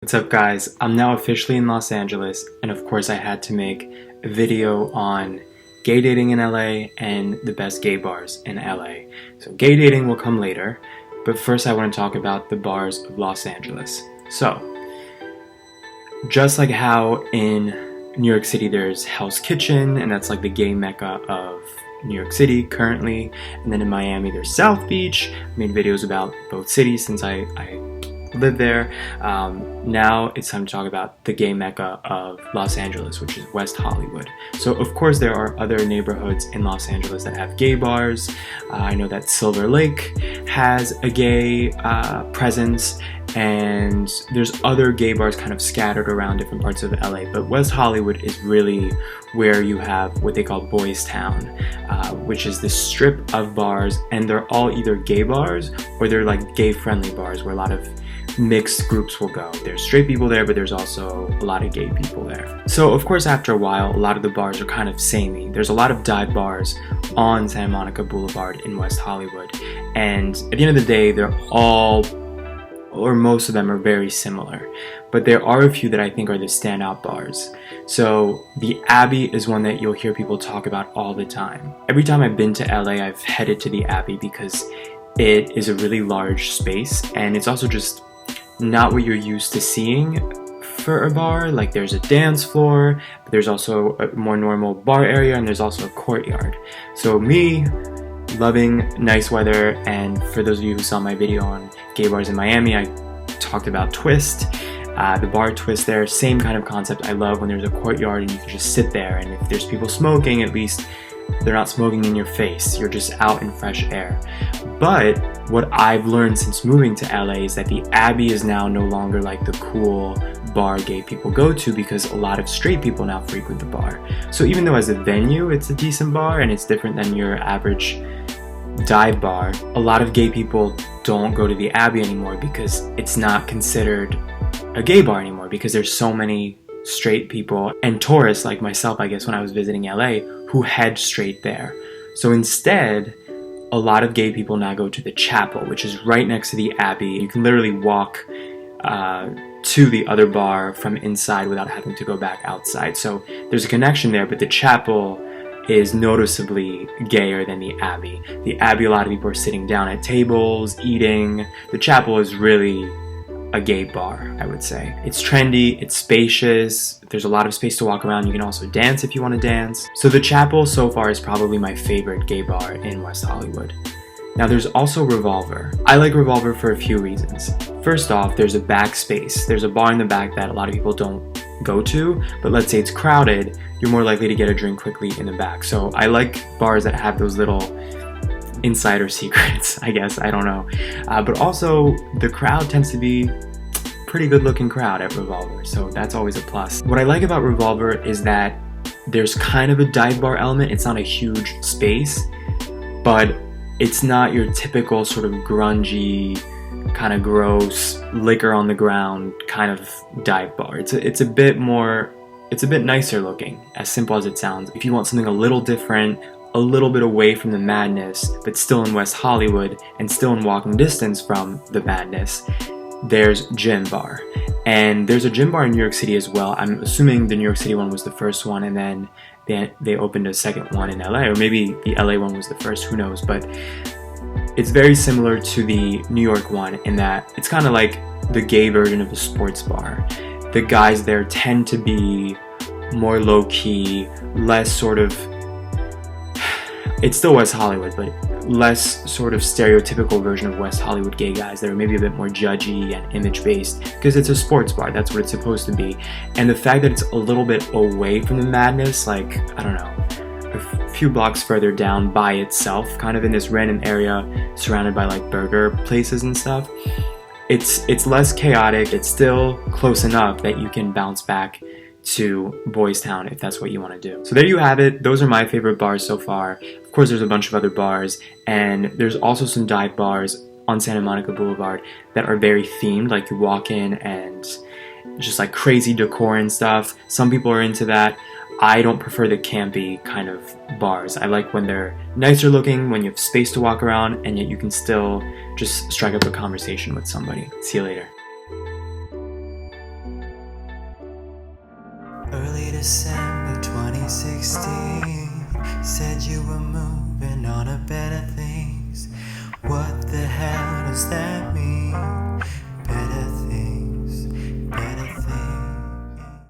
What's up guys, I'm now officially in Los Angeles and of course I had to make a video on gay dating in LA and the best gay bars in LA. So gay dating will come later, but first I want to talk about the bars of Los Angeles. So, just like how in New York City there's Hell's Kitchen and that's like the gay mecca of New York City currently, and then in Miami there's South Beach. I made videos about both cities since I live there. Now it's time to talk about the gay mecca of Los Angeles, which is West Hollywood. So of course there are other neighborhoods in Los Angeles that have gay bars. I know that Silver Lake has a gay presence, and there's other gay bars kind of scattered around different parts of LA, but West Hollywood is really where you have what they call Boys Town, which is this strip of bars, and they're all either gay bars or they're like gay friendly bars where a lot of mixed groups will go. There's straight people there, but there's also a lot of gay people there. So of course after a while, a lot of the bars are kind of samey. There's a lot of dive bars on Santa Monica Boulevard in West Hollywood, and at the end of the day, they're all, or most of them, are very similar. But there are a few that I think are the standout bars. So the Abbey is one that you'll hear people talk about all the time. Every time I've been to LA, I've headed to the Abbey because it is a really large space, and it's also just not what you're used to seeing for a bar. Like there's a dance floor, but there's also a more normal bar area, and there's also a courtyard. So me, loving nice weather, and for those of you who saw my video on gay bars in Miami, I talked about Twist. The bar Twist there, same kind of concept. I love when there's a courtyard and you can just sit there, and if there's people smoking, at least they're not smoking in your face. You're just out in fresh air. But what I've learned since moving to LA is that the Abbey is now no longer like the cool bar gay people go to, because a lot of straight people now frequent the bar. So even though as a venue it's a decent bar and it's different than your average dive bar, a lot of gay people don't go to the Abbey anymore because it's not considered a gay bar anymore, because there's so many straight people and tourists like myself, I guess, when I was visiting LA, who head straight there. So instead, a lot of gay people now go to the chapel, which is right next to the Abbey. You can literally walk to the other bar from inside without having to go back outside. So there's a connection there, but the chapel is noticeably gayer than the Abbey. The Abbey, a lot of people are sitting down at tables, eating. The chapel is really a gay bar, I would say. It's trendy, it's spacious, there's a lot of space to walk around. You can also dance if you want to dance. So the chapel so far is probably my favorite gay bar in West Hollywood. Now there's also Revolver. I like Revolver for a few reasons. First off, there's a back space. There's a bar in the back that a lot of people don't go to, but let's say it's crowded, you're more likely to get a drink quickly in the back. So I like bars that have those little insider secrets, I guess, I don't know. But also, the crowd tends to be pretty good looking crowd at Revolver, so that's always a plus. What I like about Revolver is that there's kind of a dive bar element. It's not a huge space, but it's not your typical sort of grungy, kind of gross, liquor on the ground kind of dive bar. It's a bit nicer looking, as simple as it sounds. If you want something a little different, a little bit away from the madness, but still in West Hollywood and still in walking distance from the madness, there's Gym Bar. And there's a gym bar in New York City as well. I'm assuming the New York City one was the first one, and then they opened a second one in LA, or maybe the LA one was the first, who knows. But it's very similar to the New York one in that it's kind of like the gay version of a sports bar. The guys there tend to be more low-key, less sort of, it's still West Hollywood, but less sort of stereotypical version of West Hollywood gay guys that are maybe a bit more judgy and image-based, because it's a sports bar, that's what it's supposed to be. And the fact that it's a little bit away from the madness, like, I don't know, a few blocks further down by itself, kind of in this random area surrounded by like burger places and stuff, it's less chaotic. It's still close enough that you can bounce back to Boys Town if that's what you want to do. So there you have it. Those are my favorite bars so far. Of course, there's a bunch of other bars, and there's also some dive bars on Santa Monica Boulevard that are very themed. Like you walk in and just like crazy decor and stuff. Some people are into that. I don't prefer the campy kind of bars. I like when they're nicer looking, when you have space to walk around, and yet you can still just strike up a conversation with somebody. See you later. December 2016, said you were moving on to better things. What the hell does that mean?